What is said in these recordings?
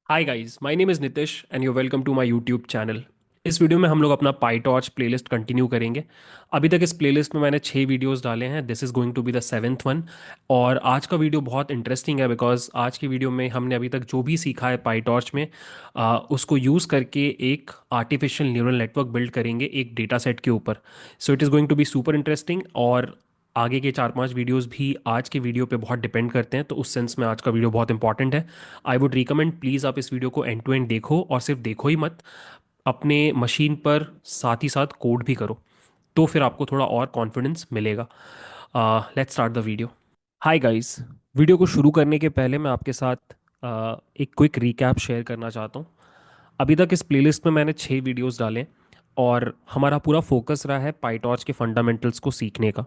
Hi guys, my name is Nitish and you welcome to my YouTube channel. इस video में हम लोग अपना पाईटॉर्च प्लेलिस्ट कंटिन्यू करेंगे। अभी तक इस प्लेलिस्ट में मैंने 6 वीडियोस डाले हैं। This is going to be the seventh one. और आज का वीडियो बहुत इंटरेस्टिंग है बिकॉज आज की वीडियो में हमने अभी तक जो भी सीखा है पाईटॉर्च में उसको यूज़ करके एक आर्टिफिशियल न्यूरल नेटवर्क बिल्ड करेंगे एक डेटा सेट के ऊपर। So it is going to be super interesting. और आगे के 4-5 वीडियोस भी आज के वीडियो पे बहुत डिपेंड करते हैं, तो उस सेंस में आज का वीडियो बहुत इंपॉर्टेंट है। आई वुड रिकमेंड प्लीज़ आप इस वीडियो को एंड टू एंड देखो, और सिर्फ देखो ही मत, अपने मशीन पर साथ ही साथ कोड भी करो, तो फिर आपको थोड़ा और कॉन्फिडेंस मिलेगा। Let's start the video. Hi guys, video को शुरू करने के पहले मैं आपके साथ एक क्विक रिकैप शेयर करना चाहता हूँ। अभी तक इस प्लेलिस्ट में मैंने 6 वीडियोस डाले, और हमारा पूरा फोकस रहा है पाईटॉर्च के फंडामेंटल्स को सीखने का।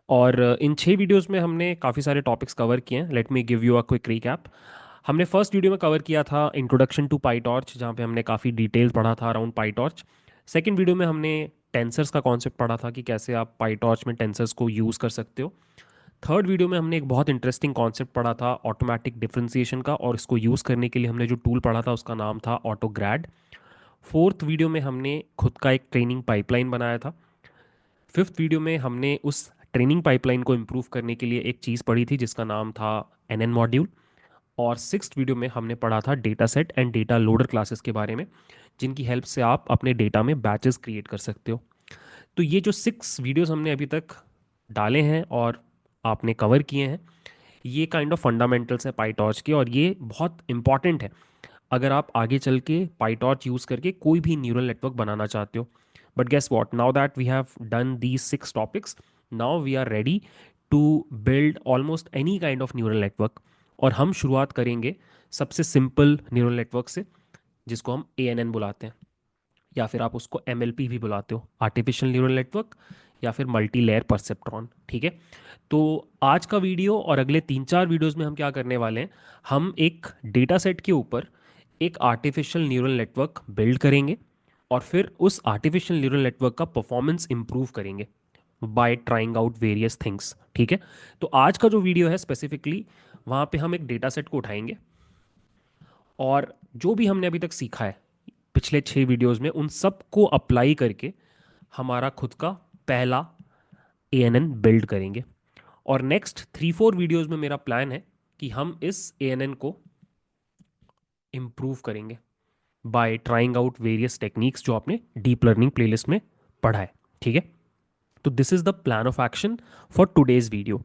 और इन 6 वीडियोस में हमने काफ़ी सारे टॉपिक्स कवर किए हैं। Let me give you a quick recap. हमने फर्स्ट वीडियो में कवर किया था इंट्रोडक्शन टू पाईटॉर्च, जहाँ पे हमने काफ़ी डिटेल पढ़ा था अराउंड पाईटॉर्च। सेकंड वीडियो में हमने टेंसर्स का कॉन्सेप्ट पढ़ा था कि कैसे आप पाईटॉर्च में टेंसर्स को यूज़ कर सकते हो। थर्ड वीडियो में हमने एक बहुत इंटरेस्टिंग कॉन्सेप्ट पढ़ा था ऑटोमेटिक डिफरेंशिएशन का, और इसको यूज़ करने के लिए हमने जो टूल पढ़ा था उसका नाम था ऑटोग्रैड। फोर्थ वीडियो में हमने खुद का एक ट्रेनिंग पाइपलाइन बनाया था। फिफ्थ वीडियो में हमने उस ट्रेनिंग पाइपलाइन को इम्प्रूव करने के लिए एक चीज़ पढ़ी थी जिसका नाम था एन मॉड्यूल। और सिक्स्थ वीडियो में हमने पढ़ा था data set and data loader classes के बारे में, जिनकी हेल्प से आप अपने डेटा में बैचेस क्रिएट कर सकते हो। तो ये जो 6 वीडियोस हमने अभी तक डाले हैं और आपने कवर किए हैं, ये काइंड ऑफ फंडामेंटल्स है पाईटॉर्च के, और ये बहुत इंपॉर्टेंट है अगर आप आगे चल के पाईटॉर्च यूज़ करके कोई भी न्यूरल नेटवर्क बनाना चाहते हो। But guess what, now that we have done these 6 topics, now we are ready to build almost any kind of neural network. और हम शुरुआत करेंगे सबसे सिंपल न्यूरल नेटवर्क से, जिसको हम ANN बुलाते हैं, या फिर आप उसको MLP भी बुलाते हो, आर्टिफिशियल न्यूरल नेटवर्क, या फिर मल्टी लेयर परसेप्ट्रॉन। ठीक है। तो आज का वीडियो और अगले 3-4 वीडियोस में हम क्या करने वाले हैं, हम एक डेटा सेट के ऊपर एक आर्टिफिशियल न्यूरल नेटवर्क बिल्ड करेंगे, और फिर उस आर्टिफिशियल न्यूरल नेटवर्क का परफॉर्मेंस इंप्रूव करेंगे bye trying out various things. ठीक है। तो आज का जो वीडियो है स्पेसिफिकली, वहाँ पे हम एक डेटा सेट को उठाएंगे, और जो भी हमने अभी तक सीखा है पिछले 6 वीडियोस में, उन सब को अप्लाई करके हमारा खुद का पहला ANN बिल्ड करेंगे। और नेक्स्ट 3-4 वीडियोस में मेरा प्लान है कि हम इस ANN को इम्प्रूव करेंगे bye trying out various techniques जो आपने डीप लर्निंग प्लेलिस्ट में पढ़ा है। ठीक है। तो this is the plan of action for today's video.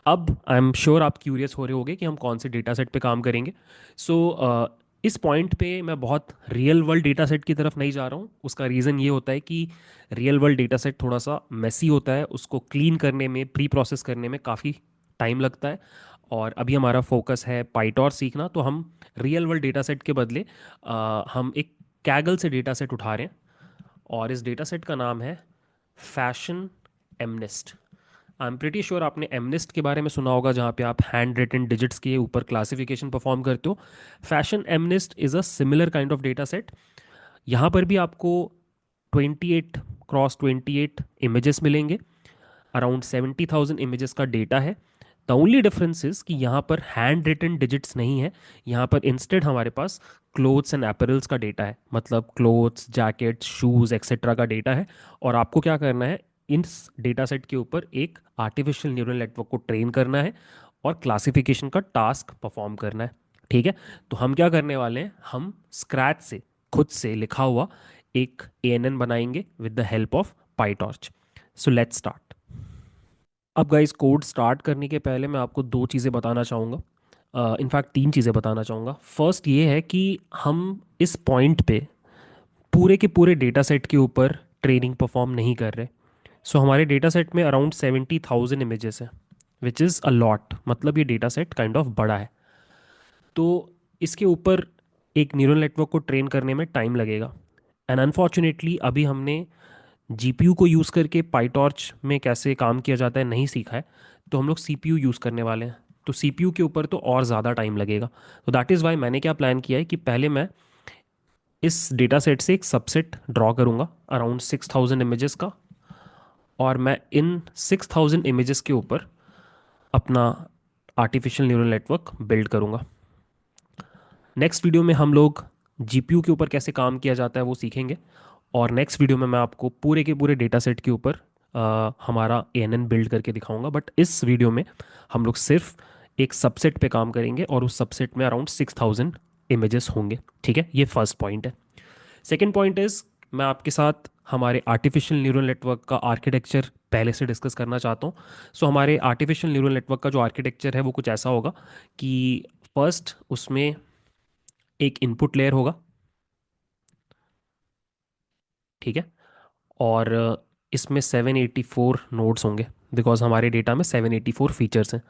अब आई एम श्योर आप क्यूरियस हो रहे होगे कि हम कौन से डेटा सेट पे काम करेंगे। सो इस पॉइंट पे मैं बहुत रियल वर्ल्ड डेटा सेट की तरफ नहीं जा रहा हूँ। उसका रीज़न ये होता है कि रियल वर्ल्ड डेटा सेट थोड़ा सा मेसी होता है, उसको क्लीन करने में, प्री प्रोसेस करने में काफ़ी टाइम लगता है। और अभी हमारा फोकस है पाइटॉर सीखना, तो हम रियल वर्ल्ड डेटा सेट के बदले हम एक कैगल से डेटा सेट उठा रहे हैं, और इस डेटा सेट का नाम है fashion एमनेस्ट। I am pretty sure आपने एमनेस्ट के बारे में सुना होगा, जहाँ पे आप हैंड रिटन डिजिट्स के ऊपर क्लासिफिकेशन परफॉर्म करते हो। Fashion एमनेस्ट is a similar kind of data set. यहाँ पर भी आपको 28 क्रॉस 28 इमेजेस मिलेंगे। अराउंड 70,000 इमेजेस का डेटा है। द ओनली डिफरेंस इज कि यहाँ पर हैंड रिटन डिजिट्स नहीं है। यहाँ पर इंस्टेड हमारे पास क्लोथ्स एंड एपरल्स का डेटा है, मतलब क्लोथ्स, जैकेट्स, शूज़ एक्सेट्रा का डेटा है। और आपको क्या करना है, इस डेटा सेट के ऊपर एक आर्टिफिशियल न्यूरल नेटवर्क को ट्रेन करना है और क्लासिफिकेशन का टास्क परफॉर्म करना है। ठीक है। तो हम क्या करने वाले हैं, हम स्क्रैच से, खुद से लिखा हुआ एक ANN बनाएंगे with the help of PyTorch. So let's start. अब गाइस, कोड स्टार्ट करने के पहले मैं आपको 2 चीज़ें बताना चाहूँगा, इनफैक्ट 3 चीज़ें बताना चाहूँगा। फर्स्ट ये है कि हम इस पॉइंट पे पूरे के पूरे डेटा सेट के ऊपर ट्रेनिंग परफॉर्म नहीं कर रहे। सो हमारे डेटा सेट में अराउंड 70,000 इमेजेस हैं, विच इज़ अ लॉट, मतलब ये डेटा सेट काइंड ऑफ बड़ा है। तो इसके ऊपर एक न्यूरल नेटवर्क को ट्रेन करने में टाइम लगेगा। एंड अनफॉर्चुनेटली अभी हमने GPU को यूज़ करके पाईटॉर्च में कैसे काम किया जाता है नहीं सीखा है, तो हम लोग CPU यूज़ करने वाले हैं। तो CPU के ऊपर तो और ज़्यादा टाइम लगेगा। तो दैट इज़ वाई मैंने क्या प्लान किया है कि पहले मैं इस डेटा सेट से एक सबसेट ड्रॉ करूँगा अराउंड 6,000 इमेजेस का, और मैं इन 6,000 इमेजेस के ऊपर अपना आर्टिफिशियल न्यूरल नेटवर्क बिल्ड करूँगा। नेक्स्ट वीडियो में हम लोग जीपीयू के ऊपर कैसे काम किया जाता है वो सीखेंगे। और नेक्स्ट वीडियो में मैं आपको पूरे के पूरे डेटा सेट के ऊपर हमारा एएनएन बिल्ड करके दिखाऊंगा। बट इस वीडियो में हम लोग सिर्फ एक सबसेट पे काम करेंगे और उस सबसेट में अराउंड 6000 इमेजेस होंगे। ठीक है, ये फर्स्ट पॉइंट है। सेकेंड पॉइंट इज, मैं आपके साथ हमारे आर्टिफिशियल न्यूरल नेटवर्क का आर्किटेक्चर पहले से डिस्कस करना चाहता हूँ। सो हमारे आर्टिफिशियल न्यूरल नेटवर्क का जो आर्किटेक्चर है वो कुछ ऐसा होगा कि फर्स्ट उसमें एक इनपुट लेयर होगा। ठीक है। और इसमें 784 नोड्स होंगे, बिकॉज हमारे डेटा में 784 फीचर्स हैं।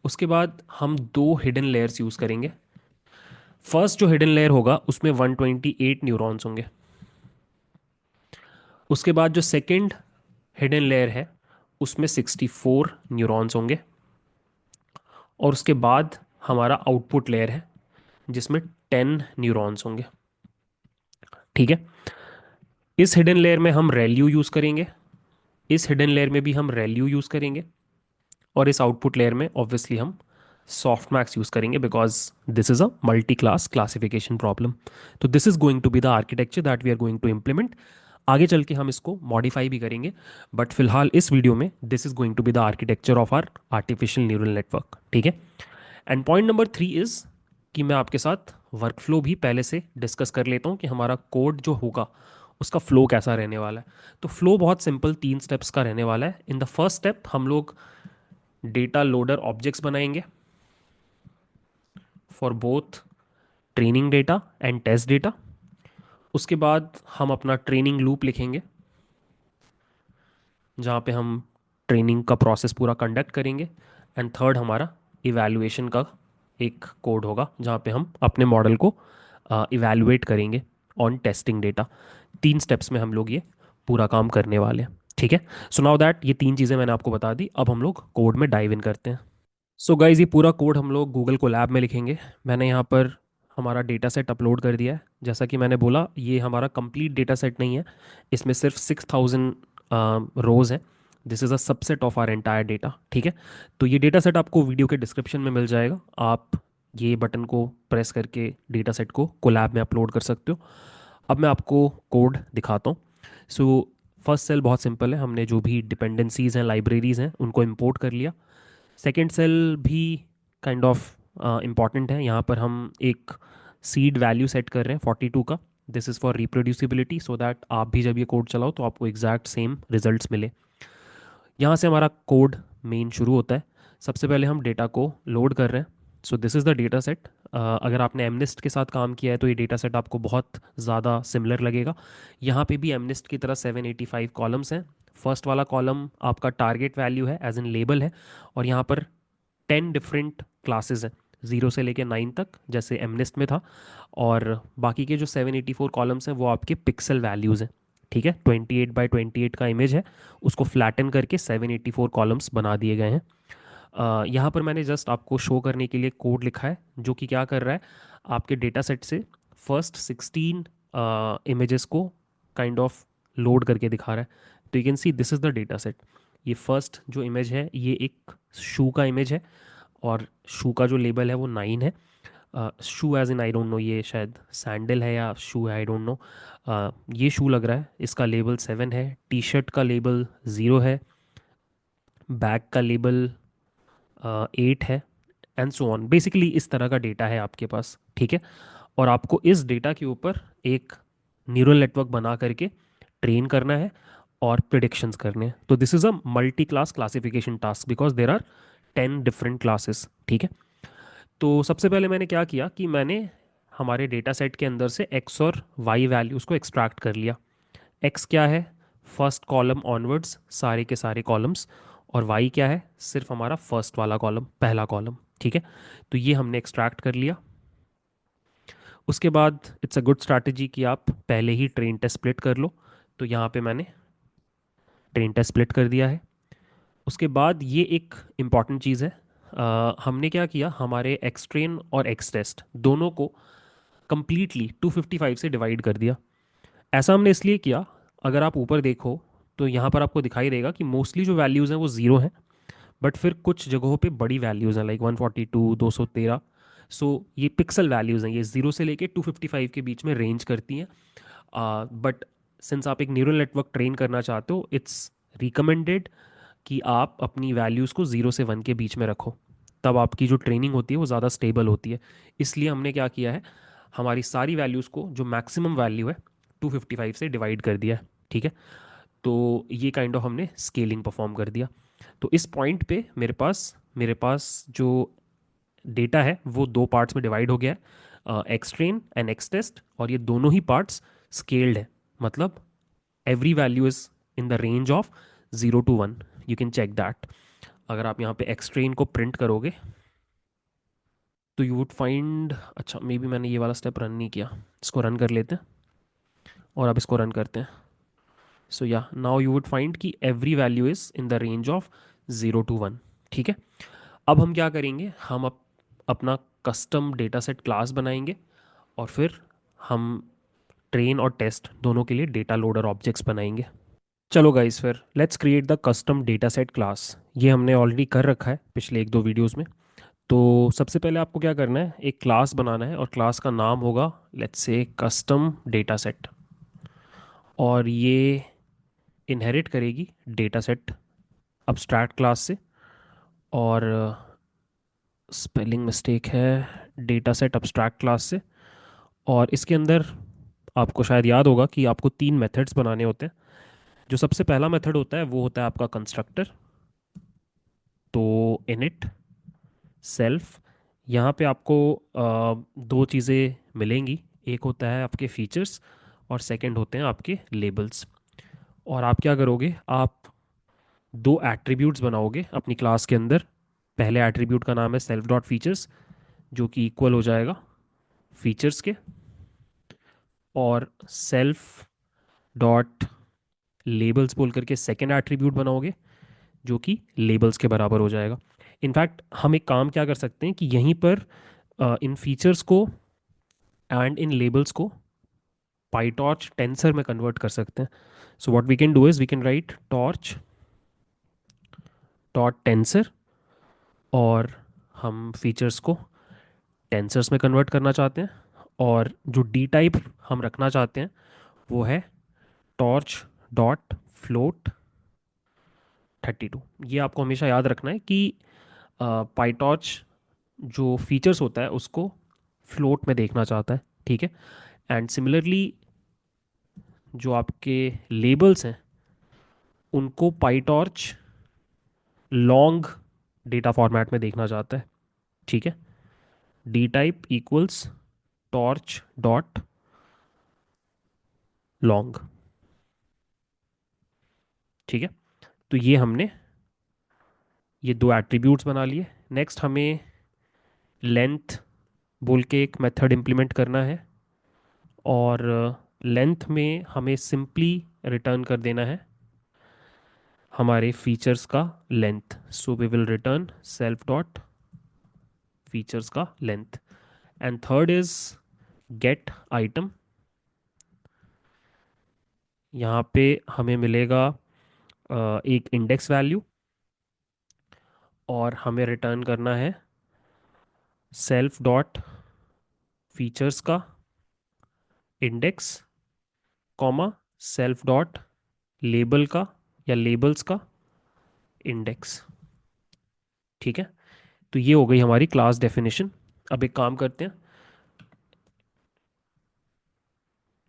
उसके बाद हम दो हिडन लेयर्स यूज़ करेंगे। फर्स्ट जो हिडन लेयर होगा उसमें 128 न्यूरॉन्स होंगे। उसके बाद जो सेकंड हिडन लेयर है उसमें 64 न्यूरॉन्स होंगे। और उसके बाद हमारा आउटपुट लेयर है जिसमें 10 न्यूरॉन्स होंगे। ठीक है। इस हिडन लेयर में हम रेल्यू यूज़ करेंगे, इस हिडन लेयर में भी हम रेल्यू यूज़ करेंगे, और इस आउटपुट लेयर में ऑब्वियसली हम सॉफ्ट मैक्स यूज़ करेंगे, because this is a multi class classification problem. तो this is going to be the architecture that we are going to implement. आगे चल के हम इसको मॉडिफाई भी करेंगे, बट फिलहाल इस वीडियो में this is going to be the architecture of our artificial neural network. ठीक है। एंड पॉइंट नंबर 3 इज़ कि मैं आपके साथ वर्कफ्लो भी पहले से डिस्कस कर लेता हूँ कि हमारा कोड जो होगा उसका फ्लो कैसा रहने वाला है। तो फ्लो बहुत सिंपल 3 स्टेप्स का रहने वाला है। इन द फर्स्ट स्टेप हम लोग डेटा लोडर ऑब्जेक्ट्स बनाएंगे for both training data and test data. उसके बाद हम अपना ट्रेनिंग लूप लिखेंगे जहाँ पे हम ट्रेनिंग का प्रोसेस पूरा कंडक्ट करेंगे। एंड थर्ड हमारा इवैल्यूएशन का एक कोड होगा जहाँ पे हम अपने मॉडल को इवैल्यूएट करेंगे ऑन टेस्टिंग डेटा। 3 स्टेप्स में हम लोग ये पूरा काम करने वाले हैं। ठीक है। सो नाउ दैट ये 3 चीज़ें मैंने आपको बता दी, अब हम लोग कोड में डाइव इन करते हैं। सो गाइज, ये पूरा कोड हम लोग गूगल कोलैब में लिखेंगे। मैंने यहाँ पर हमारा डेटा सेट अपलोड कर दिया है। जैसा कि मैंने बोला, ये हमारा कंप्लीट डेटा सेट नहीं है, इसमें सिर्फ 6000 रोज़ है। This is a subset of our entire data. ठीक है। तो ये डेटा सेट आपको वीडियो के डिस्क्रिप्शन में मिल जाएगा, आप ये बटन को प्रेस करके डेटा सेट को कोलैब में अपलोड कर सकते हो। अब मैं आपको कोड दिखाता हूँ। सो फर्स्ट सेल बहुत सिंपल है, हमने जो भी डिपेंडेंसीज हैं, लाइब्रेरीज हैं, उनको इंपोर्ट कर लिया। सेकेंड सेल भी काइंड ऑफ इम्पॉर्टेंट है। यहाँ पर हम एक सीड वैल्यू सेट कर रहे हैं 42 का। This is for reproducibility, so that आप भी जब ये कोड चलाओ तो आपको एग्जैक्ट सेम रिजल्ट्स मिले। यहाँ से हमारा कोड मेन शुरू होता है। सबसे पहले हम डेटा को लोड कर रहे हैं। So this is the data set. अगर आपने एमनिस्ट के साथ काम किया है तो ये डेटा सेट आपको बहुत ज़्यादा सिमिलर लगेगा। यहाँ पे भी एमनिस्ट की तरह 785 कॉलम्स हैं। फर्स्ट वाला कॉलम आपका टारगेट वैल्यू है, एज इन लेबल है। और यहाँ पर 10 डिफरेंट क्लासेस हैं, 0 से लेके 9 तक, जैसे एमनिस्ट में था। और बाकी के जो 784 कॉलम्स हैं वो आपके पिक्सल वैल्यूज़ हैं। ठीक है। 28 बाई 28 का इमेज है, उसको फ्लैटन करके 784 कॉलम्स बना दिए गए हैं। यहाँ पर मैंने जस्ट आपको शो करने के लिए कोड लिखा है जो कि क्या कर रहा है, आपके डेटा सेट से फर्स्ट 16 इमेजेस को काइंड ऑफ लोड करके दिखा रहा है। तो you can see this is the data set. ये फर्स्ट जो इमेज है ये एक शू का इमेज है, और शू का जो लेबल है वो 9 है। Shoe as in I don't know, ये शायद सैंडल है या शू है, आई डोंट नो। ये शू लग रहा है, इसका लेबल 7 है। टी शर्ट का लेबल 0 है। बैग का लेबल 8 है, एंड सो ऑन। बेसिकली इस तरह का डेटा है आपके पास। ठीक है। और आपको इस डेटा के ऊपर एक न्यूरल नेटवर्क बना करके ट्रेन करना है और प्रिडिक्शंस करने हैं। तो this is a multi class classification task because there are 10 different classes. ठीक है। तो सबसे पहले मैंने क्या किया कि मैंने हमारे डेटा सेट के अंदर से एक्स और वाई वैल्यूज़ को एक्सट्रैक्ट कर लिया। एक्स क्या है, फर्स्ट कॉलम ऑनवर्ड्स सारे के सारे कॉलम्स। और वाई क्या है, सिर्फ हमारा फर्स्ट वाला कॉलम, पहला कॉलम। ठीक है। तो ये हमने एक्सट्रैक्ट कर लिया। उसके बाद इट्स अ गुड स्ट्रैटेजी कि आप पहले ही ट्रेन टेस्ट स्प्लिट कर लो। तो यहाँ पे मैंने ट्रेन टेस्ट स्प्लिट कर दिया है। उसके बाद ये एक इम्पॉर्टेंट चीज़ है, हमने क्या किया, हमारे एक्स ट्रेन और एक्स टेस्ट दोनों को कंप्लीटली 255 से डिवाइड कर दिया। ऐसा हमने इसलिए किया, अगर आप ऊपर देखो तो यहाँ पर आपको दिखाई देगा कि मोस्टली जो वैल्यूज़ हैं वो ज़ीरो हैं, बट फिर कुछ जगहों पे बड़ी वैल्यूज़ हैं, लाइक 142, 213। सो ये पिक्सल वैल्यूज़ हैं, ये 0 से लेके 255 के बीच में रेंज करती हैं। बट सिंस आप एक न्यूरल नेटवर्क ट्रेन करना चाहते हो, इट्स रिकमेंडेड कि आप अपनी वैल्यूज़ को 0 से 1 के बीच में रखो। तब आपकी जो ट्रेनिंग होती है वो ज़्यादा स्टेबल होती है। इसलिए हमने क्या किया है, हमारी सारी वैल्यूज़ को जो मैक्सिमम वैल्यू है 255 से डिवाइड कर दिया है। ठीक है, तो ये काइंड ऑफ हमने स्केलिंग परफॉर्म कर दिया। तो इस पॉइंट पे मेरे पास जो डेटा है वो दो पार्ट्स में डिवाइड हो गया है, x train and x test, और ये दोनों ही पार्ट्स स्केल्ड है। मतलब every value is in the range of 0 to 1। You can check that. अगर आप यहाँ पे एक्स ट्रेन को प्रिंट करोगे तो यू वुड फाइंड, अच्छा मे बी मैंने ये वाला स्टेप रन नहीं किया, इसको रन कर लेते हैं और अब इसको रन करते हैं। सो या नाउ यू वुड फाइंड कि every value is in the range of 0 to 1। ठीक है, अब हम क्या करेंगे, हम अपना कस्टम डेटा सेट क्लास बनाएंगे और फिर हम ट्रेन और टेस्ट दोनों के लिए डेटा लोडर ऑब्जेक्ट्स बनाएंगे। चलो गाइस, फिर let's create the custom data set class. ये हमने ऑलरेडी कर रखा है पिछले एक दो वीडियोस में। तो सबसे पहले आपको क्या करना है, एक क्लास बनाना है और क्लास का नाम होगा let's say custom data set, और ये इनहेरिट करेगी डेटा सेट अब्स्ट्रैक्ट क्लास से। और स्पेलिंग मिस्टेक है, डेटा सेट अब्स्ट्रैक्ट क्लास से। और इसके अंदर आपको शायद याद होगा कि आपको तीन मेथड्स बनाने होते हैं। जो सबसे पहला मेथड होता है वो होता है आपका कंस्ट्रक्टर। तो इनिट सेल्फ, यहाँ पे आपको दो चीज़ें मिलेंगी। एक होता है आपके फीचर्स और सेकंड होते हैं आपके लेबल्स। और आप क्या करोगे, आप दो एट्रीब्यूट्स बनाओगे अपनी क्लास के अंदर। पहले एट्रीब्यूट का नाम है सेल्फ डॉट फीचर्स, जो कि इक्वल हो जाएगा फीचर्स के, और सेल्फ डॉट लेबल्स बोल करके सेकेंड एट्रीब्यूट बनाओगे जो कि लेबल्स के बराबर हो जाएगा। इनफैक्ट हम एक काम क्या कर सकते हैं कि यहीं पर इन फीचर्स को एंड इन लेबल्स को पाईटॉर्च टेंसर में कन्वर्ट कर सकते हैं। So what we can do is we can write torch dot tensor, और हम फीचर्स को टेंसर्स में कन्वर्ट करना चाहते हैं। और जो डी टाइप हम रखना चाहते हैं वो है टॉर्च डॉट फ्लोट 32। ये आपको हमेशा याद रखना है कि पाईटॉर्च जो फीचर्स होता है उसको फ्लोट में देखना चाहता है। ठीक है, एंड सिमिलरली जो आपके लेबल्स हैं उनको पाईटॉर्च लॉन्ग डेटा फॉर्मेट में देखना चाहता है। ठीक है, D type equals torch dot long. ठीक है, तो ये हमने ये दो एट्रीब्यूट्स बना लिए। नेक्स्ट हमें लेंथ बोल के एक मेथड इम्प्लीमेंट करना है, और लेंथ में हमें सिंपली रिटर्न कर देना है हमारे फीचर्स का length. So we will return self dot features का length. And third is get item. यहाँ पे हमें मिलेगा एक इंडेक्स वैल्यू, और हमें रिटर्न करना है सेल्फ डॉट फीचर्स का index, comma self dot label का या लेबल्स का इंडेक्स। ठीक है, तो ये हो गई हमारी क्लास डेफिनेशन। अब एक काम करते हैं,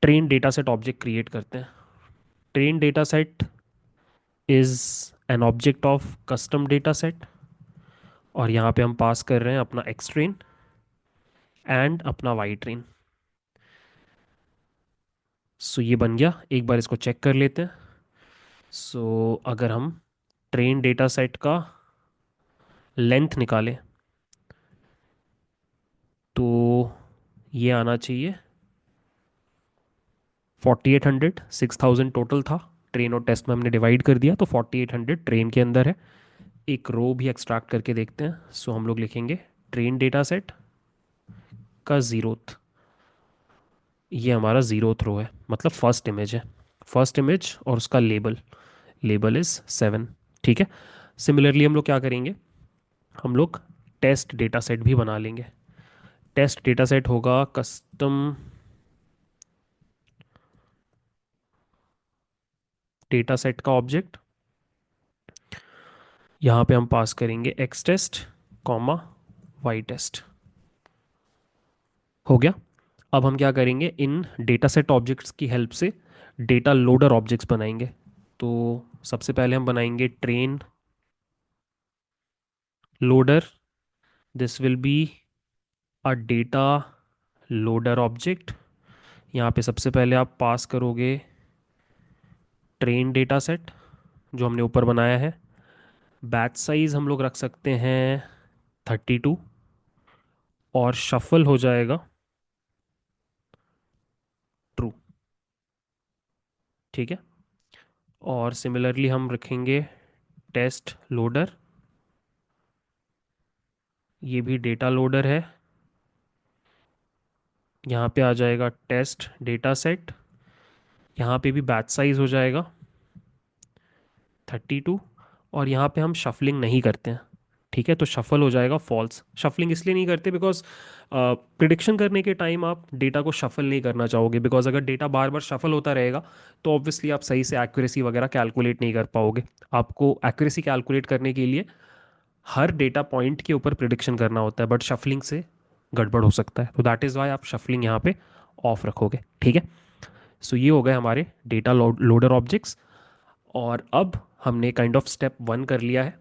train data set object create करते हैं। Train data set is an object of custom data set, और यहाँ पे हम पास कर रहे हैं अपना एक्स ट्रेन एंड अपना वाई ट्रेन। सो ये बन गया, एक बार इसको चेक कर लेते हैं। सो अगर हम ट्रेन डेटा सेट का लेंथ निकालें तो ये आना चाहिए 4800। 6000 टोटल था, ट्रेन और टेस्ट में हमने डिवाइड कर दिया तो 4800 ट्रेन के अंदर है। एक रो भी एक्सट्रैक्ट करके देखते हैं। सो हम लोग लिखेंगे ट्रेन डेटा सेट का जीरोथ, ये हमारा जीरोथ रो है, मतलब फर्स्ट इमेज है। फर्स्ट इमेज और उसका लेबल, लेबल इज़ 7। ठीक है, सिमिलरली हम लोग क्या करेंगे, हम लोग टेस्ट डेटा सेट भी बना लेंगे। टेस्ट डेटा सेट होगा कस्टम डेटा सेट का ऑब्जेक्ट। यहाँ पे हम पास करेंगे x test comma y test. हो गया। अब हम क्या करेंगे, इन डेटा सेट ऑब्जेक्ट्स की हेल्प से डेटा लोडर ऑब्जेक्ट्स बनाएंगे। तो सबसे पहले हम बनाएंगे train loader. This will be a data loader object. यहाँ पे सबसे पहले आप पास करोगे ट्रेन डेटा सेट जो हमने ऊपर बनाया है। बैच साइज हम लोग रख सकते हैं 32 और शफल हो जाएगा ट्रू। ठीक है। और सिमिलरली हम रखेंगे टेस्ट लोडर, ये भी डेटा लोडर है। यहाँ पे आ जाएगा टेस्ट डेटा सेट, यहाँ पे भी बैच साइज हो जाएगा 32। और यहाँ पे हम शफलिंग नहीं करते हैं। ठीक है, तो शफल हो जाएगा फॉल्स। शफलिंग इसलिए नहीं करते बिकॉज प्रिडिक्शन करने के टाइम आप डेटा को शफल नहीं करना चाहोगे, बिकॉज अगर डेटा बार बार शफल होता रहेगा तो ऑब्वियसली आप सही से एक्यूरेसी वगैरह कैलकुलेट नहीं कर पाओगे। आपको एक्यूरेसी कैलकुलेट करने के लिए हर डेटा पॉइंट के ऊपर प्रिडिक्शन करना होता है, बट शफलिंग से गड़बड़ हो सकता है। तो दैट इज़ वाई आप शफलिंग यहाँ पे ऑफ रखोगे। ठीक है। सो ये हो गए हमारे डेटा लोडर ऑब्जेक्ट्स। और अब हमने काइंड ऑफ स्टेप 1 कर लिया है।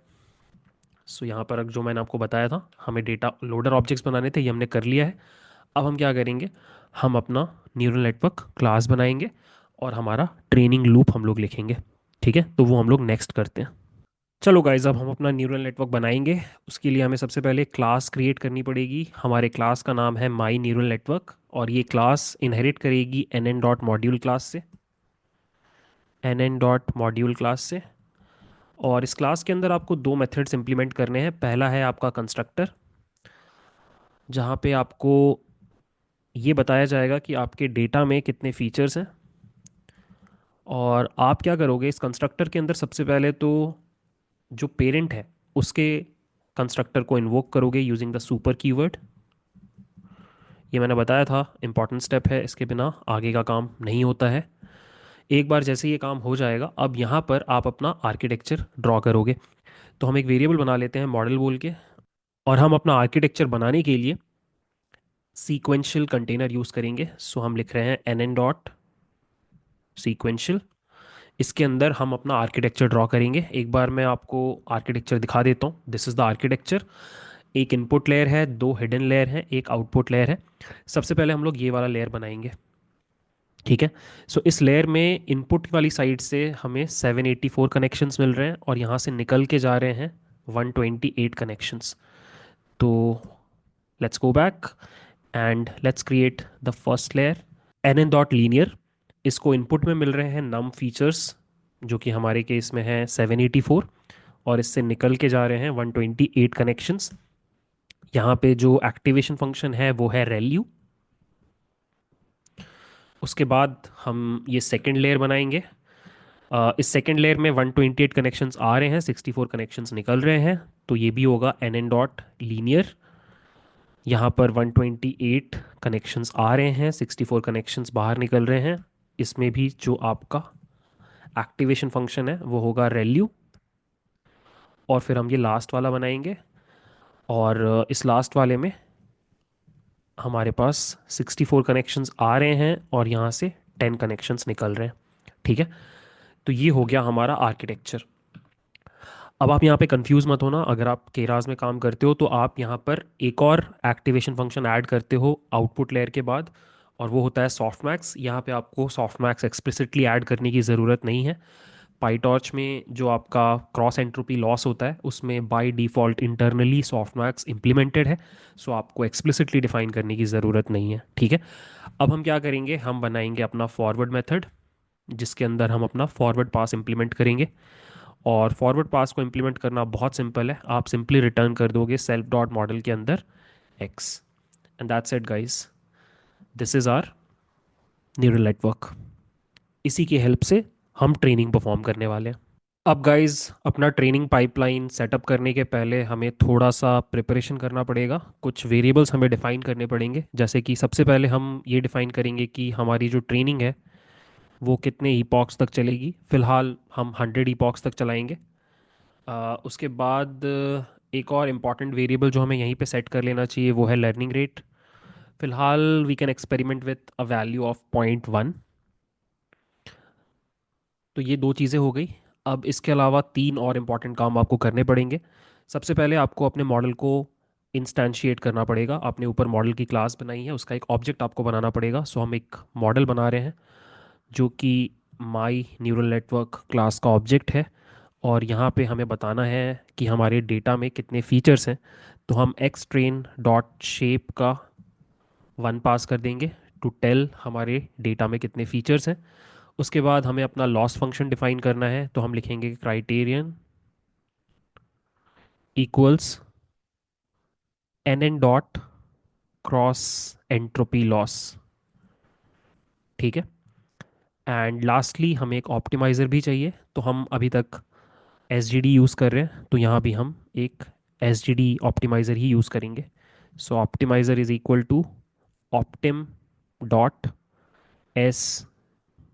सो यहाँ पर जो मैंने आपको बताया था हमें डेटा लोडर ऑब्जेक्ट्स बनाने थे, ये हमने कर लिया है। अब हम क्या करेंगे, हम अपना न्यूरल नेटवर्क क्लास बनाएंगे और हमारा ट्रेनिंग लूप हम लोग लिखेंगे। ठीक है, तो वो हम लोग नेक्स्ट करते हैं। चलो गाइज, अब हम अपना न्यूरल नेटवर्क बनाएंगे। उसके लिए हमें सबसे पहले क्लास क्रिएट करनी पड़ेगी। हमारे क्लास का नाम है माई न्यूरल नेटवर्क और ये क्लास इनहेरिट करेगी N N dot module class से, N N dot module class से। और इस क्लास के अंदर आपको दो मेथड्स इंप्लीमेंट करने हैं। पहला है आपका कंस्ट्रक्टर, जहाँ पे आपको ये बताया जाएगा कि आपके डेटा में कितने फीचर्स हैं। और आप क्या करोगे, इस कंस्ट्रक्टर के अंदर सबसे पहले तो जो पेरेंट है उसके कंस्ट्रक्टर को इन्वोक करोगे यूजिंग द सुपर कीवर्ड। ये मैंने बताया था इंपॉर्टेंट स्टेप है, इसके बिना आगे का काम नहीं होता है। एक बार जैसे ये काम हो जाएगा, अब यहाँ पर आप अपना आर्किटेक्चर ड्रॉ करोगे। तो हम एक वेरिएबल बना लेते हैं मॉडल बोल के, और हम अपना आर्किटेक्चर बनाने के लिए सीक्वेंशियल कंटेनर यूज़ करेंगे। सो हम लिख रहे हैं एन एन डॉट सीक्वेंशियल। इसके अंदर हम अपना आर्किटेक्चर ड्रॉ करेंगे। एक बार मैं आपको आर्किटेक्चर दिखा देता हूँ। This is the architecture. एक इनपुट लेयर है, दो हिडन लेयर है, एक आउटपुट लेयर है। सबसे पहले हम लोग ये वाला लेयर बनाएंगे। ठीक है। सो इस लेयर में इनपुट वाली साइड से हमें 784 कनेक्शंस मिल रहे हैं और यहाँ से निकल के जा रहे हैं 128 कनेक्शंस। तो let's go back and let's create the first layer n N dot linear. इसको इनपुट में मिल रहे हैं नम फीचर्स जो कि हमारे केस में है 784, और इससे निकल के जा रहे हैं 128 कनेक्शंस। यहाँ पे जो एक्टिवेशन फंक्शन है वो है रेल्यू। उसके बाद हम ये सेकेंड लेयर बनाएंगे। इस सेकेंड लेयर में 128 कनेक्शंस आ रहे हैं, 64 कनेक्शंस निकल रहे हैं। तो ये भी होगा एन एन डॉट लीनियर। यहाँ पर 128 कनेक्शंस आ रहे हैं, 64 कनेक्शंस बाहर निकल रहे हैं। इसमें भी जो आपका एक्टिवेशन फंक्शन है वो होगा रेल्यू। और फिर हम ये लास्ट वाला बनाएंगे, और इस लास्ट वाले में हमारे पास 64 कनेक्शंस आ रहे हैं और यहाँ से 10 कनेक्शंस निकल रहे हैं। ठीक है। तो ये हो गया हमारा आर्किटेक्चर। अब आप यहाँ पे कंफ्यूज मत होना, अगर आप केरास में काम करते हो तो आप यहाँ पर एक और एक्टिवेशन फंक्शन ऐड करते हो आउटपुट लेयर के बाद, और वो होता है सॉफ्टमैक्स। यहाँ पे आपको सॉफ्टमैक्स एक्सप्लिसिटली ऐड करने की ज़रूरत नहीं है। पाईटॉर्च में जो आपका क्रॉस एंट्रोपी लॉस होता है उसमें by default internally softmax implemented है। सो आपको एक्सप्लिसिटली डिफाइन करने की ज़रूरत नहीं है। ठीक है। अब हम क्या करेंगे, हम बनाएंगे अपना फॉरवर्ड मेथड जिसके अंदर हम अपना फॉरवर्ड पास इंप्लीमेंट करेंगे। और फॉरवर्ड पास को इंप्लीमेंट करना बहुत सिंपल है, आप सिंपली रिटर्न कर दोगे सेल्फ डॉट मॉडल के अंदर x, and that's it guys. This is our neural network. इसी की हेल्प से हम ट्रेनिंग परफॉर्म करने वाले हैं। अब गाइस अपना ट्रेनिंग पाइपलाइन सेटअप करने के पहले हमें थोड़ा सा प्रिपरेशन करना पड़ेगा। कुछ वेरिएबल्स हमें डिफ़ाइन करने पड़ेंगे, जैसे कि सबसे पहले हम ये डिफ़ाइन करेंगे कि हमारी जो ट्रेनिंग है वो कितने ईपॉक्स तक चलेगी। फ़िलहाल हम 100 ईपॉक्स तक चलाएंगे। उसके बाद एक और इम्पॉर्टेंट वेरिएबल जो हमें यहीं पे सेट कर लेना चाहिए वो है लर्निंग रेट। फ़िलहाल we can experiment with a value of 0.1। तो ये दो चीज़ें हो गई। अब इसके अलावा तीन और इम्पॉर्टेंट काम आपको करने पड़ेंगे। सबसे पहले आपको अपने मॉडल को इंस्टेंशिएट करना पड़ेगा। आपने ऊपर मॉडल की क्लास बनाई है, उसका एक ऑब्जेक्ट आपको बनाना पड़ेगा। सो हम एक मॉडल बना रहे हैं जो कि माई न्यूरल नेटवर्क क्लास का ऑब्जेक्ट है। और यहाँ पे हमें बताना है कि हमारे डेटा में कितने फीचर्स हैं। तो हम एक्स ट्रेन डॉट शेप का 1 पास कर देंगे टू टेल हमारे डेटा में कितने फीचर्स हैं। उसके बाद हमें अपना लॉस फंक्शन डिफाइन करना है, तो हम लिखेंगे criterion equals n N dot cross entropy loss. ठीक है। एंड लास्टली हमें एक ऑप्टिमाइज़र भी चाहिए। तो हम अभी तक एस जी डी यूज़ कर रहे हैं, तो यहाँ भी हम एक एस जी डी ऑप्टिमाइज़र ही यूज़ करेंगे। So optimizer is equal to optim dot S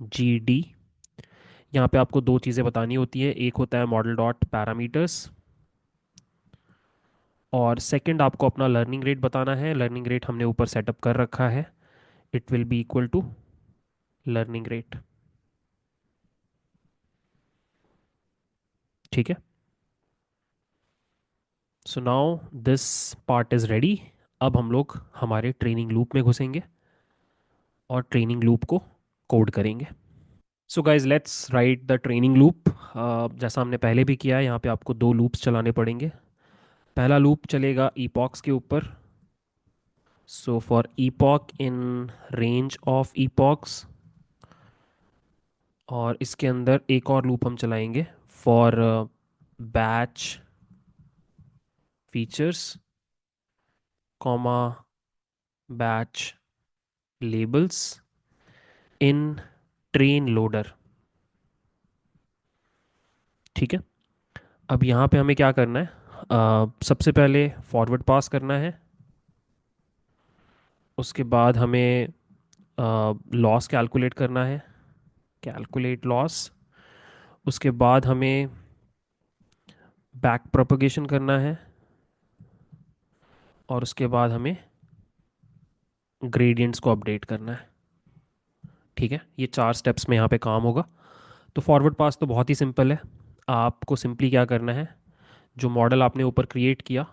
G D. यहाँ पे आपको दो चीज़ें बतानी होती है, एक होता है मॉडल डॉट पैरामीटर्स, और सेकंड आपको अपना लर्निंग रेट बताना है। लर्निंग रेट हमने ऊपर सेटअप कर रखा है, it will be equal to learning rate. ठीक है। So now this part is ready. अब हम लोग हमारे ट्रेनिंग लूप में घुसेंगे और ट्रेनिंग लूप को कोड करेंगे। So guys let's write the training loop. जैसा हमने पहले भी किया है, यहाँ पे आपको दो लूप्स चलाने पड़ेंगे। पहला लूप चलेगा ईपॉक्स के ऊपर। So for epoch in range of epochs, और इसके अंदर एक और लूप हम चलाएंगे for batch features comma batch labels in train loader. ठीक है। अब यहाँ पे हमें क्या करना है, सबसे पहले फॉरवर्ड पास करना है। उसके बाद हमें लॉस कैलकुलेट करना है, कैलकुलेट लॉस। उसके बाद हमें बैक प्रोपगेशन करना है, और उसके बाद हमें ग्रेडियंट्स को अपडेट करना है। ठीक है, ये चार स्टेप्स में यहाँ पे काम होगा। तो फॉरवर्ड पास तो बहुत ही सिंपल है। आपको सिंपली क्या करना है, जो मॉडल आपने ऊपर क्रिएट किया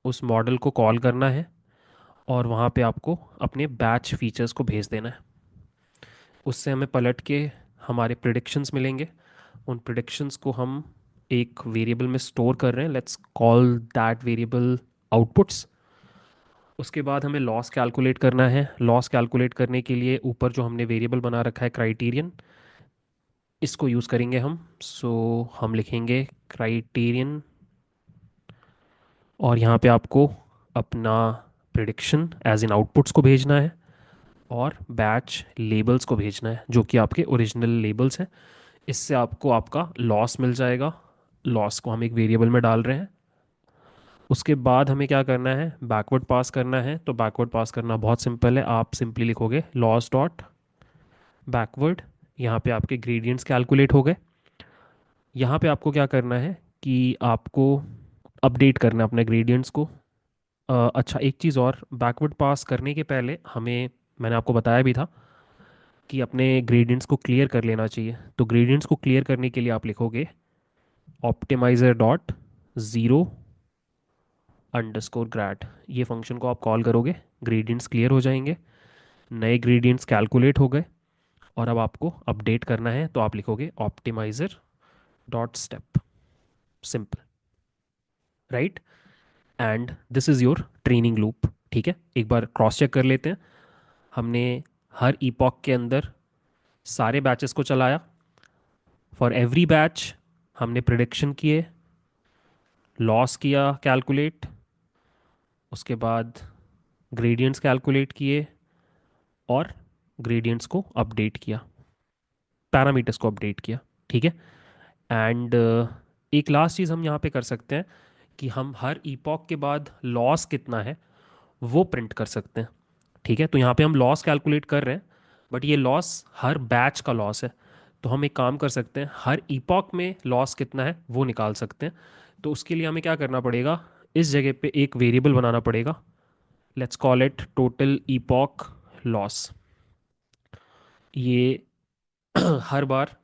उस मॉडल को कॉल करना है, और वहाँ पे आपको अपने बैच फीचर्स को भेज देना है। उससे हमें पलट के हमारे प्रिडिक्शंस मिलेंगे। उन प्रिडिक्शंस को हम एक वेरिएबल में स्टोर कर रहे हैं, let's call that variable outputs. उसके बाद हमें लॉस कैलकुलेट करना है। लॉस कैलकुलेट करने के लिए ऊपर जो हमने वेरिएबल बना रखा है क्राइटेरियन, इसको यूज़ करेंगे हम। सो हम लिखेंगे क्राइटेरियन, और यहाँ पे आपको अपना प्रिडिक्शन एज इन आउटपुट्स को भेजना है, और बैच लेबल्स को भेजना है जो कि आपके ओरिजिनल लेबल्स हैं। इससे आपको आपका लॉस मिल जाएगा। लॉस को हम एक वेरिएबल में डाल रहे हैं। उसके बाद हमें क्या करना है, बैकवर्ड पास करना है। तो बैकवर्ड पास करना बहुत सिंपल है, आप सिंपली लिखोगे लॉस डॉट बैकवर्ड। यहाँ पे आपके ग्रेडियंट्स कैलकुलेट हो गए। यहाँ पे आपको क्या करना है कि आपको अपडेट करना है अपने ग्रेडियंट्स को। अच्छा, एक चीज़ और, बैकवर्ड पास करने के पहले हमें, मैंने आपको बताया भी था कि अपने ग्रेडियंट्स को क्लियर कर लेना चाहिए। तो ग्रेडियंट्स को क्लियर करने के लिए आप लिखोगे ऑप्टिमाइज़र डॉट ज़ीरो अंडरस्कोर ग्रैड। ये फंक्शन को आप कॉल करोगे, ग्रेडियंट्स क्लियर हो जाएंगे, नए ग्रेडियंट्स कैलकुलेट हो गए, और अब आपको अपडेट करना है तो आप लिखोगे optimiser dot step. Simple, right. And this is your training loop. ठीक है, एक बार क्रॉस चेक कर लेते हैं। हमने हर ईपॉक के अंदर सारे बैचेस को चलाया। फॉर एवरी बैच हमने प्रिडिक्शन किए, लॉस किया कैलकुलेट, उसके बाद ग्रेडियंट्स कैलकुलेट किए, और ग्रेडियंट्स को अपडेट किया, पैरामीटर्स को अपडेट किया। ठीक है। एंड एक लास्ट चीज़ हम यहाँ पे कर सकते हैं कि हम हर ईपॉक के बाद लॉस कितना है वो प्रिंट कर सकते हैं। ठीक है, तो यहाँ पे हम लॉस कैलकुलेट कर रहे हैं, बट ये लॉस हर बैच का लॉस है। तो हम एक काम कर सकते हैं, हर ईपॉक में लॉस कितना है वो निकाल सकते हैं। तो उसके लिए हमें क्या करना पड़ेगा, इस जगह पे एक वेरिएबल बनाना पड़ेगा। Let's call it total epoch loss. ये हर बार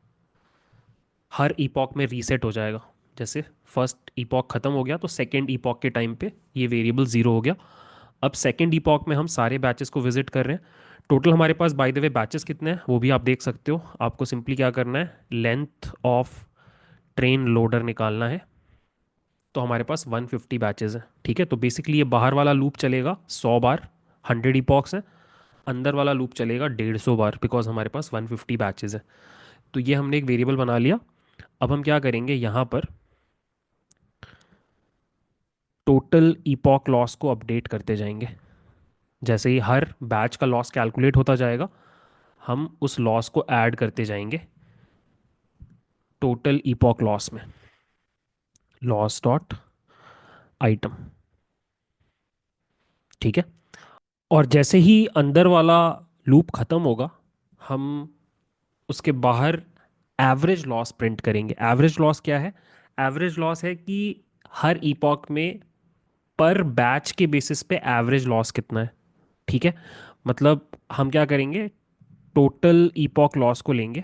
हर ईपॉक में रीसेट हो जाएगा। जैसे फर्स्ट ईपॉक ख़त्म हो गया तो सेकेंड ईपॉक के टाइम पे ये वेरिएबल ज़ीरो हो गया। अब सेकेंड ईपॉक में हम सारे बैचेस को विजिट कर रहे हैं। टोटल हमारे पास बाय द वे बैचेस कितने हैं वो भी आप देख सकते हो। आपको सिंपली क्या करना है, लेंथ ऑफ ट्रेन लोडर निकालना है। तो हमारे पास 150 बैचेस हैं। ठीक है, तो बेसिकली ये बाहर वाला लूप चलेगा 100 बार, 100 ईपॉक्स हैं। अंदर वाला लूप चलेगा 150 बार, बिकॉज हमारे पास 150 बैचेस है। तो ये हमने एक वेरिएबल बना लिया। अब हम क्या करेंगे, यहाँ पर टोटल ईपॉक लॉस को अपडेट करते जाएंगे। जैसे ही हर बैच का लॉस कैलकुलेट होता जाएगा, हम उस लॉस को ऐड करते जाएंगे टोटल ईपॉक लॉस में। Loss dot item. ठीक है, और जैसे ही अंदर वाला लूप खत्म होगा, हम उसके बाहर एवरेज लॉस प्रिंट करेंगे। एवरेज लॉस क्या है? एवरेज लॉस है कि हर ईपॉक में पर बैच के बेसिस पे एवरेज लॉस कितना है। ठीक है, मतलब हम क्या करेंगे, टोटल ईपॉक लॉस को लेंगे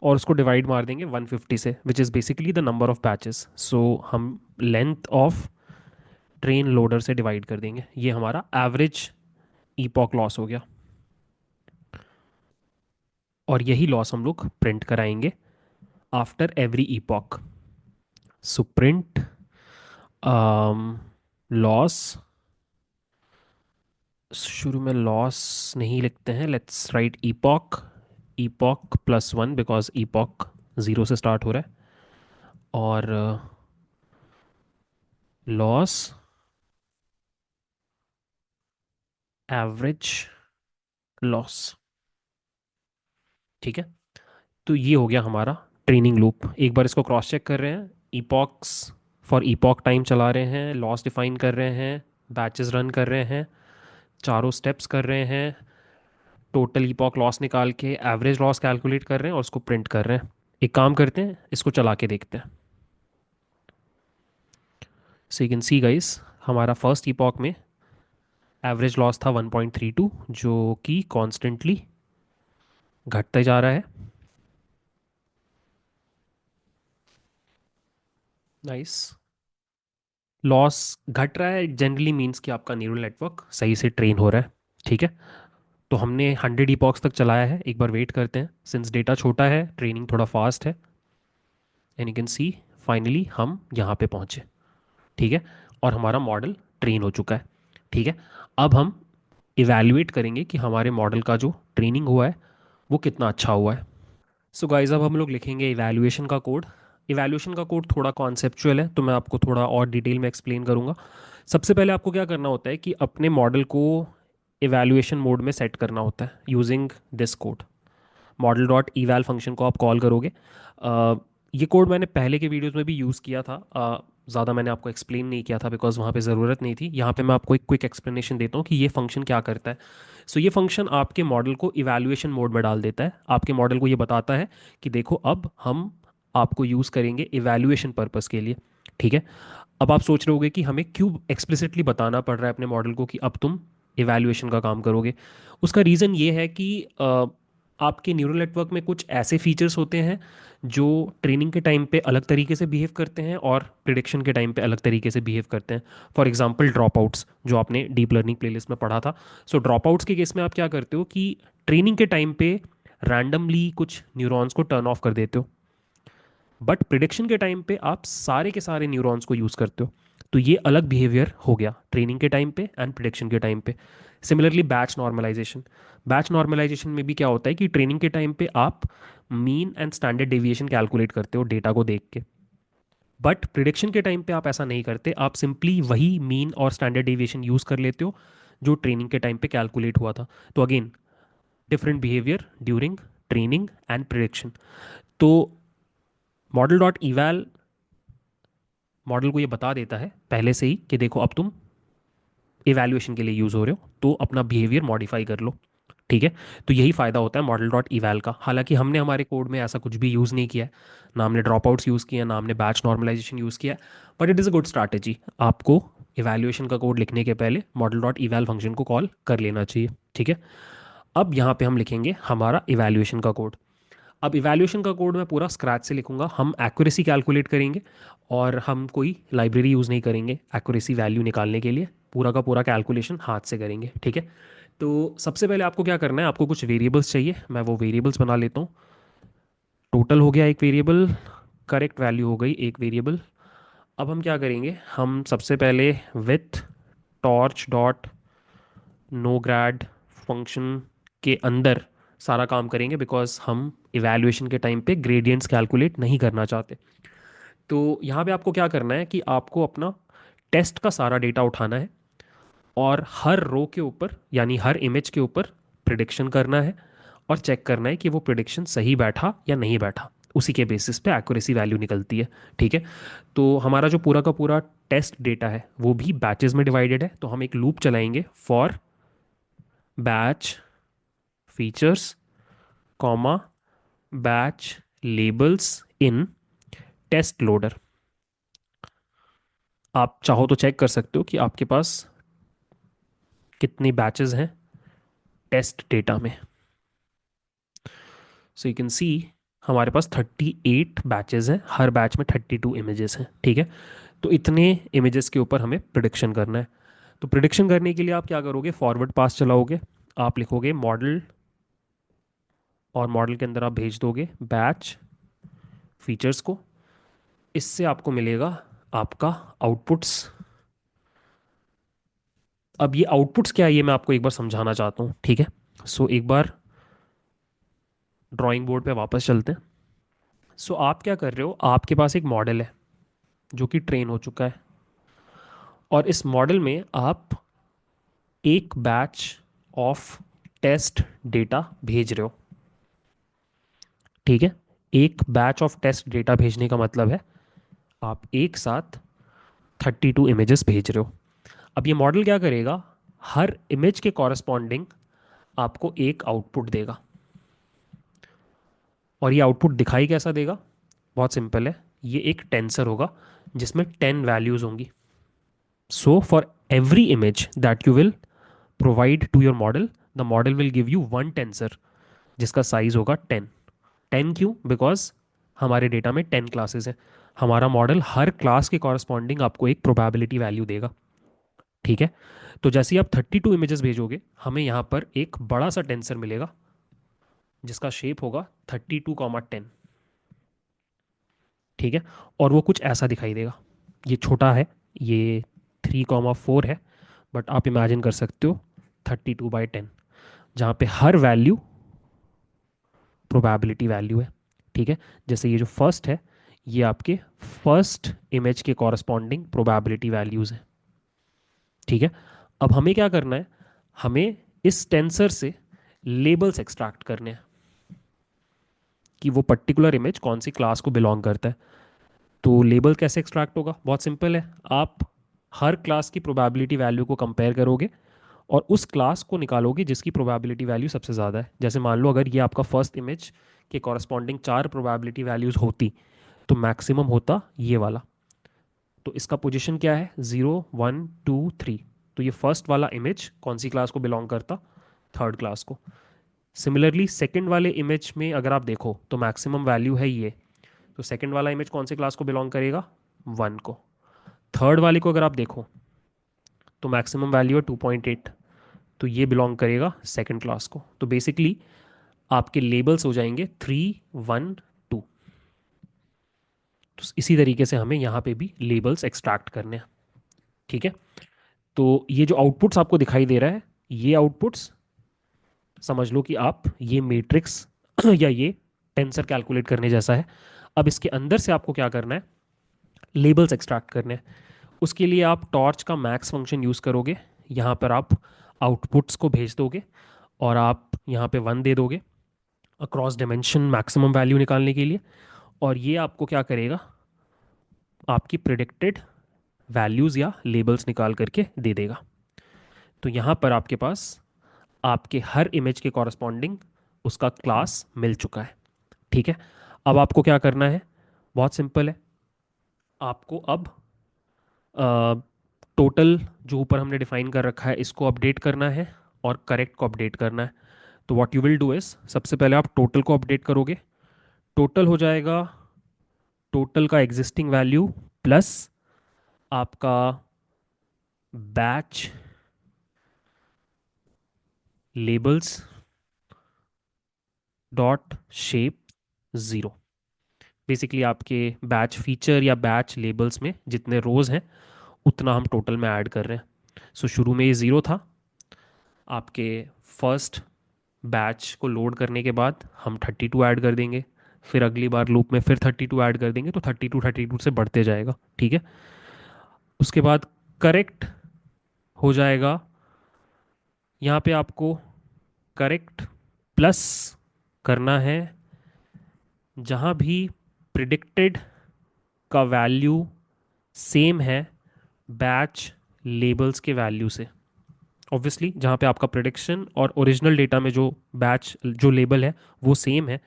और उसको डिवाइड मार देंगे 150 से, which is basically the number of batches. So हम लेंथ ऑफ ट्रेन लोडर से डिवाइड कर देंगे। ये हमारा एवरेज ईपॉक लॉस हो गया, और यही लॉस हम लोग प्रिंट कराएंगे after every epoch. So print loss, शुरू में लॉस नहीं लिखते हैं, let's write epoch, epoch plus one because epoch zero से स्टार्ट हो रहा है, और लॉस एवरेज लॉस। ठीक है, तो ये हो गया हमारा ट्रेनिंग लूप। एक बार इसको क्रॉस चेक कर रहे हैं, ईपॉक्स फॉर ईपॉक टाइम चला रहे हैं, लॉस डिफाइन कर रहे हैं, बैचेस रन कर रहे हैं, चारों स्टेप्स कर रहे हैं, टोटल ईपॉक लॉस निकाल के एवरेज लॉस कैलकुलेट कर रहे हैं और उसको प्रिंट कर रहे हैं। एक काम करते हैं, इसको चला के देखते हैं। So you can see guys, हमारा फर्स्ट ईपॉक में एवरेज लॉस था 1.32, जो कि कॉन्स्टेंटली घटते जा रहा है। नाइस, लॉस घट रहा है जनरली मीन्स कि आपका न्यूरल नेटवर्क सही से ट्रेन हो रहा है। ठीक है, तो हमने 100 ईपॉक्स तक चलाया है। एक बार वेट करते हैं, सिंस डेटा छोटा है ट्रेनिंग थोड़ा फास्ट है। And you can see finally हम यहाँ पे पहुँचे। ठीक है, और हमारा मॉडल ट्रेन हो चुका है। ठीक है, अब हम इवैल्यूएट करेंगे कि हमारे मॉडल का जो ट्रेनिंग हुआ है वो कितना अच्छा हुआ है। सो गाइस, अब हम लोग लिखेंगे इवैल्यूएशन का कोड। इवैल्यूएशन का कोड थोड़ा कॉन्सेप्चुअल है, तो मैं आपको थोड़ा और डिटेल में एक्सप्लेन करूंगा। सबसे पहले आपको क्या करना होता है कि अपने मॉडल को इवैल्यूएशन मोड में सेट करना होता है using this code. Model dot eval function को आप कॉल करोगे। अ, ये कोड मैंने पहले के वीडियोस में भी यूज़ किया था। ज़्यादा मैंने आपको एक्सप्लेन नहीं किया था बिकॉज वहाँ पे ज़रूरत नहीं थी। यहाँ पे मैं आपको एक क्विक एक्सप्लेनेशन देता हूँ कि ये फंक्शन क्या करता है। सो ये फंक्शन आपके मॉडल को इवैल्यूएशन मोड में डाल देता है। आपके मॉडल को ये बताता है कि देखो अब हम आपको यूज़ करेंगे इवैल्यूएशन पर्पज़ के लिए। ठीक है, अब आप सोच रहे होगे कि हमें क्यों एक्सप्लिसिटली बताना पड़ रहा है अपने मॉडल को कि अब तुम इवैल्यूएशन का काम करोगे। उसका रीज़न ये है कि आपके न्यूरल नेटवर्क में कुछ ऐसे फीचर्स होते हैं जो ट्रेनिंग के टाइम पे अलग तरीके से बिहेव करते हैं और प्रिडिक्शन के टाइम पे अलग तरीके से बिहेव करते हैं। फॉर एग्जांपल ड्रॉप आउट्स, जो आपने डीप लर्निंग प्लेलिस्ट में पढ़ा था। सो ड्रॉप आउट्स के केस में आप क्या करते हो कि ट्रेनिंग के टाइम पे रैंडमली कुछ न्यूरॉन्स को टर्न ऑफ कर देते हो, बट प्रिडिक्शन के टाइम पे आप सारे के सारे न्यूरॉन्स को यूज़ करते हो। तो ये अलग बिहेवियर हो गया ट्रेनिंग के टाइम पे एंड प्रिडिक्शन के टाइम पे। Similarly batch normalization, batch normalization में भी क्या होता है कि ट्रेनिंग के टाइम पे आप mean and standard deviation calculate करते हो डेटा को देख के, बट प्रिडिक्शन के टाइम पे आप ऐसा नहीं करते। आप सिंपली वही मीन और स्टैंडर्ड डेविएशन यूज़ कर लेते हो जो ट्रेनिंग के टाइम पे कैलकुलेट हुआ था। तो again different behaviour during training and prediction. तो मॉडल डॉट इवैल मॉडल को ये बता देता है पहले से ही कि देखो अब तुम इवैल्यूएशन के लिए यूज़ हो रहे हो, तो अपना बिहेवियर मॉडिफाई कर लो। ठीक है। तो यही फ़ायदा होता है मॉडल डॉट इवैल का। हालांकि हमने हमारे कोड में ऐसा कुछ भी यूज़ नहीं किया है, ना हमने ड्रॉप आउट्स यूज़ किया, ना हमने बैच नॉर्मलाइजेशन यूज़ किया, but it is a good strategy. आपको इवैल्यूएशन का कोड लिखने के पहले मॉडल डॉट इवैल फंक्शन को कॉल कर लेना चाहिए। ठीक है। अब यहाँ पे हम लिखेंगे हमारा इवैल्यूएशन का कोड। अब इवैल्यूएशन का कोड मैं पूरा स्क्रैच से लिखूंगा। हम एक्यूरेसी कैलकुलेट करेंगे और हम कोई लाइब्रेरी यूज़ नहीं करेंगे एक्यूरेसी वैल्यू निकालने के लिए। पूरा का पूरा कैलकुलेशन हाथ से करेंगे। ठीक है। तो सबसे पहले आपको क्या करना है, आपको कुछ वेरिएबल्स चाहिए। मैं वो वेरिएबल्स बना लेता हूँ। टोटल हो गया एक वेरिएबल, करेक्ट वैल्यू हो गई एक वेरिएबल। अब हम क्या करेंगे, हम सबसे पहले with torch dot no grad function के अंदर सारा काम करेंगे, बिकॉज हम इवैल्यूएशन के टाइम पे ग्रेडियंट्स कैलकुलेट नहीं करना चाहते। तो यहाँ पे आपको क्या करना है कि आपको अपना टेस्ट का सारा डेटा उठाना है और हर रो के ऊपर यानी हर इमेज के ऊपर प्रिडिक्शन करना है और चेक करना है कि वो प्रिडिक्शन सही बैठा या नहीं बैठा। उसी के बेसिस पे एक्यूरेसी वैल्यू निकलती है। ठीक है। तो हमारा जो पूरा का पूरा टेस्ट डेटा है वो भी बैचेस में डिवाइडेड है, तो हम एक लूप चलाएंगे for batch features comma batch labels in test loader. आप चाहो तो चेक कर सकते हो कि आपके पास कितने बैचेस हैं टेस्ट डेटा में। सो यू कैन सी हमारे पास 38 बैचेस हैं, हर बैच में 32 इमेजेस हैं। ठीक है। तो इतने इमेजेस के ऊपर हमें प्रिडिक्शन करना है। तो प्रिडिक्शन करने के लिए आप क्या करोगे, फॉरवर्ड पास चलाओगे। आप लिखोगे मॉडल और मॉडल के अंदर आप भेज दोगे बैच फीचर्स को। इससे आपको मिलेगा आपका आउटपुट्स। अब ये आउटपुट्स क्या है ये मैं आपको एक बार समझाना चाहता हूँ। ठीक है। सो एक बार ड्राइंग बोर्ड पे वापस चलते हैं। सो आप क्या कर रहे हो, आपके पास एक मॉडल है जो कि ट्रेन हो चुका है और इस मॉडल में आप एक बैच ऑफ टेस्ट डेटा भेज रहे हो। ठीक है। एक बैच ऑफ टेस्ट डेटा भेजने का मतलब है आप एक साथ 32 इमेजेस भेज रहे हो। अब ये मॉडल क्या करेगा, हर इमेज के कॉरस्पॉन्डिंग आपको एक आउटपुट देगा। और ये आउटपुट दिखाई कैसा देगा, बहुत सिंपल है। ये एक टेंसर होगा जिसमें 10 वैल्यूज होंगी। So for every image that you will provide to your model, the model will give you one tensor जिसका साइज होगा 10। 10 क्यों, बिकॉज हमारे डेटा में 10 क्लासेस हैं। हमारा मॉडल हर क्लास के कॉरस्पॉन्डिंग आपको एक प्रोबेबिलिटी वैल्यू देगा। ठीक है। तो जैसे ही आप 32 इमेजेस भेजोगे हमें यहाँ पर एक बड़ा सा टेंसर मिलेगा जिसका शेप होगा 32,10। ठीक है। और वो कुछ ऐसा दिखाई देगा। ये छोटा है, ये 3,4 है, बट आप इमेजिन कर सकते हो 32/10, जहाँ पे हर वैल्यू प्रोबेबिलिटी वैल्यू है। ठीक है। जैसे ये जो फर्स्ट है ये आपके फर्स्ट इमेज के कॉरस्पॉन्डिंग प्रोबेबिलिटी वैल्यूज़ हैं। ठीक है। अब हमें क्या करना है, हमें इस टेंसर से लेबल्स एक्सट्रैक्ट करने हैं कि वो पर्टिकुलर इमेज कौन सी क्लास को बिलोंग करता है। तो लेबल कैसे एक्सट्रैक्ट होगा, बहुत सिंपल है। आप हर क्लास की प्रोबेबिलिटी वैल्यू को कंपेयर करोगे और उस क्लास को निकालोगे जिसकी प्रोबेबिलिटी वैल्यू सबसे ज़्यादा है। जैसे मान लो अगर ये आपका फर्स्ट इमेज के कॉरस्पॉन्डिंग 4 प्रोबेबिलिटी वैल्यूज़ होती तो मैक्सिमम होता ये वाला। तो इसका पोजीशन क्या है, 0, 1, 2, 3। तो ये फर्स्ट वाला इमेज कौन सी क्लास को बिलोंग करता, थर्ड क्लास को। सिमिलरली सेकंड वाले इमेज में अगर आप देखो तो मैक्सिमम वैल्यू है ये, तो सेकंड वाला इमेज कौन सी क्लास को बिलोंग करेगा, 1 को। थर्ड वाले को अगर आप देखो तो मैक्सिमम वैल्यू है 2.8, तो ये बिलोंग करेगा सेकंड क्लास को। तो बेसिकली आपके लेबल्स हो जाएंगे 3, 1, 2। तो इसी तरीके से हमें यहाँ पे भी लेबल्स एक्सट्रैक्ट करने हैं। ठीक है। तो ये जो आउटपुट्स आपको दिखाई दे रहा है, ये आउटपुट्स समझ लो कि आप ये मैट्रिक्स या ये टेंसर कैलकुलेट करने जैसा है। अब इसके अंदर से आपको क्या करना है, लेबल्स एक्सट्रैक्ट करने हैं। उसके लिए आप टॉर्च का मैक्स फंक्शन यूज़ करोगे। यहाँ पर आप आउटपुट्स को भेज दोगे और आप यहाँ पे 1 दे दोगे अक्रॉस डायमेंशन मैक्सिमम वैल्यू निकालने के लिए। और ये आपको क्या करेगा, आपकी प्रिडिक्टेड वैल्यूज़ या लेबल्स निकाल करके दे देगा। तो यहाँ पर आपके पास आपके हर इमेज के कॉरस्पॉन्डिंग उसका क्लास मिल चुका है। ठीक है, अब आपको क्या करना है, बहुत सिंपल है। आपको अब टोटल जो ऊपर हमने डिफाइन कर रखा है इसको अपडेट करना है और करेक्ट को अपडेट करना है। तो what you will do is, सबसे पहले आप टोटल को अपडेट करोगे। टोटल हो जाएगा टोटल का एग्जिस्टिंग वैल्यू प्लस आपका batch labels dot shape zero. Basically आपके बैच फीचर या बैच लेबल्स में जितने रोज़ हैं उतना हम टोटल में ऐड कर रहे हैं। सो शुरू में ये ज़ीरो था, आपके फर्स्ट बैच को लोड करने के बाद हम 32 ऐड कर देंगे, फिर अगली बार लूप में फिर 32 ऐड कर देंगे, तो 32 से बढ़ते जाएगा। ठीक है, उसके बाद करेक्ट हो जाएगा, यहाँ पे आपको करेक्ट प्लस करना है जहाँ भी प्रिडिक्टेड का वैल्यू सेम है बैच लेबल्स के वैल्यू से। ऑब्वियसली जहाँ पे आपका प्रिडिक्शन और ओरिजिनल डेटा में जो बैच जो लेबल है वो सेम है,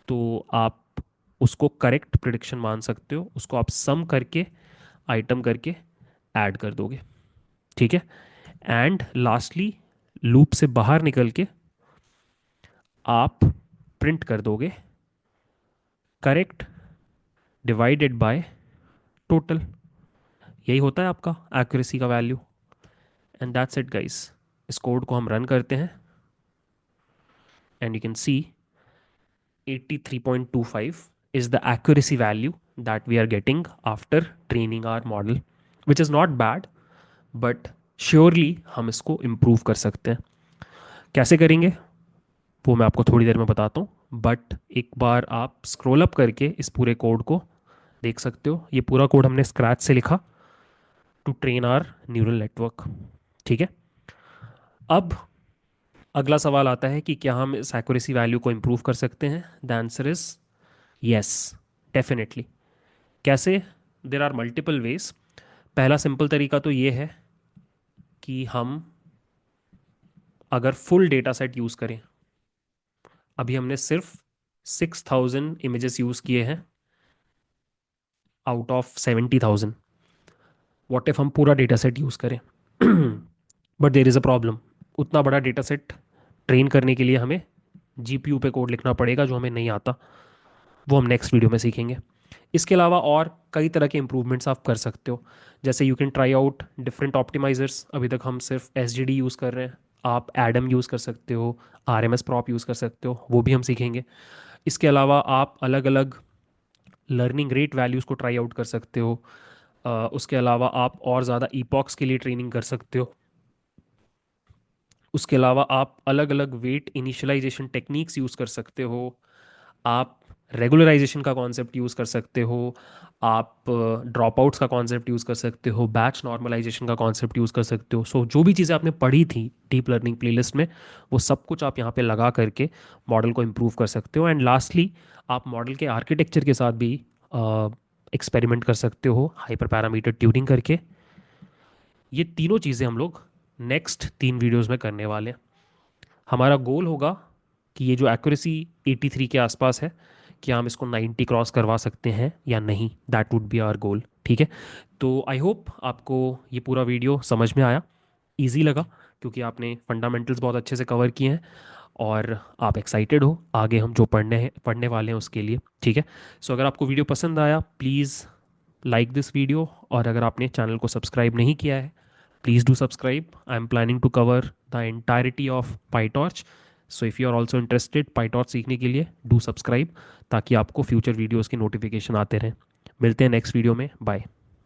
तो आप उसको करेक्ट प्रिडिक्शन मान सकते हो, उसको आप सम करके आइटम करके ऐड कर दोगे। ठीक है, एंड लास्टली लूप से बाहर निकल के आप प्रिंट कर दोगे करेक्ट डिवाइडेड बाय टोटल। यही होता है आपका एक्यूरेसी का value, and that's it guys. इस कोड को हम रन करते हैं and you can see 83.25 is the accuracy value that we are getting after training our model, which is not bad, but surely हम इसको improve कर सकते हैं। कैसे करेंगे वो मैं आपको थोड़ी देर में बताता हूँ, बट एक बार आप स्क्रॉल अप करके इस पूरे कोड को देख सकते हो। ये पूरा कोड हमने स्क्रैच से लिखा to train our neural network. ठीक है, अब अगला सवाल आता है कि क्या हम इस एक्यूरेसी वैल्यू को इम्प्रूव कर सकते हैं। The answer is yes, definitely. कैसे, देर आर मल्टीपल वेज। पहला सिंपल तरीका तो ये है कि हम अगर फुल डेटा सेट यूज़ करें, अभी हमने सिर्फ 6000 इमेजेस यूज़ किए हैं आउट ऑफ 70,000। व्हाट इफ हम पूरा डेटा सेट यूज़ करें but there is a problem, उतना बड़ा डेटा सेट ट्रेन करने के लिए हमें जीपीयू पे कोड लिखना पड़ेगा जो हमें नहीं आता। वो हम नेक्स्ट वीडियो में सीखेंगे। इसके अलावा और कई तरह के इंप्रूवमेंट्स आप कर सकते हो, जैसे you can try out different optimisers. अभी तक हम सिर्फ एस यूज़ कर रहे हैं, आप एडम यूज़ कर सकते हो, R M S prop use कर सकते हो, वो भी हम सीखेंगे। इसके अलावा आप अलग अलग लर्निंग रेट वैल्यूज़ को ट्राई आउट कर सकते हो। उसके अलावा आप और ज़्यादा ईपॉक्स के लिए ट्रेनिंग कर सकते हो। उसके अलावा आप अलग अलग वेट इनिशियलाइजेशन टेक्निक्स यूज़ कर सकते हो। आप रेगुलराइजेशन का कॉन्सेप्ट यूज़ कर सकते हो, आप ड्रॉप आउट्स का कॉन्सेप्ट यूज़ कर सकते हो, बैच नॉर्मलाइजेशन का कॉन्सेप्ट यूज़ कर सकते हो। सो जो भी चीज़ें आपने पढ़ी थी डीप लर्निंग प्लेलिस्ट में, वो सब कुछ आप यहाँ पे लगा करके मॉडल को इम्प्रूव कर सकते हो। एंड लास्टली आप मॉडल के आर्किटेक्चर के साथ भी एक्सपेरिमेंट कर सकते हो हाइपर पैरामीटर ट्यूनिंग करके। ये तीनों चीज़ें हम लोग नेक्स्ट 3 वीडियोज़ में करने वाले हैं। हमारा गोल होगा कि ये जो एक्यूरेसी 83 के आसपास है, क्या हम इसको 90 क्रॉस करवा सकते हैं या नहीं, that would be our goal. ठीक है, तो आई होप आपको ये पूरा वीडियो समझ में आया, इजी लगा, क्योंकि आपने फंडामेंटल्स बहुत अच्छे से कवर किए हैं और आप एक्साइटेड हो आगे हम जो पढ़ने वाले हैं उसके लिए। ठीक है, सो अगर आपको वीडियो पसंद आया प्लीज़ लाइक दिस वीडियो, और अगर आपने चैनल को सब्सक्राइब नहीं किया है please do subscribe. I am planning to cover the entirety of PyTorch, so if you are also interested PyTorch सीखने के लिए डू सब्सक्राइब, ताकि आपको फ्यूचर वीडियोज़ के नोटिफिकेशन आते रहें। मिलते हैं नेक्स्ट वीडियो में, बाय।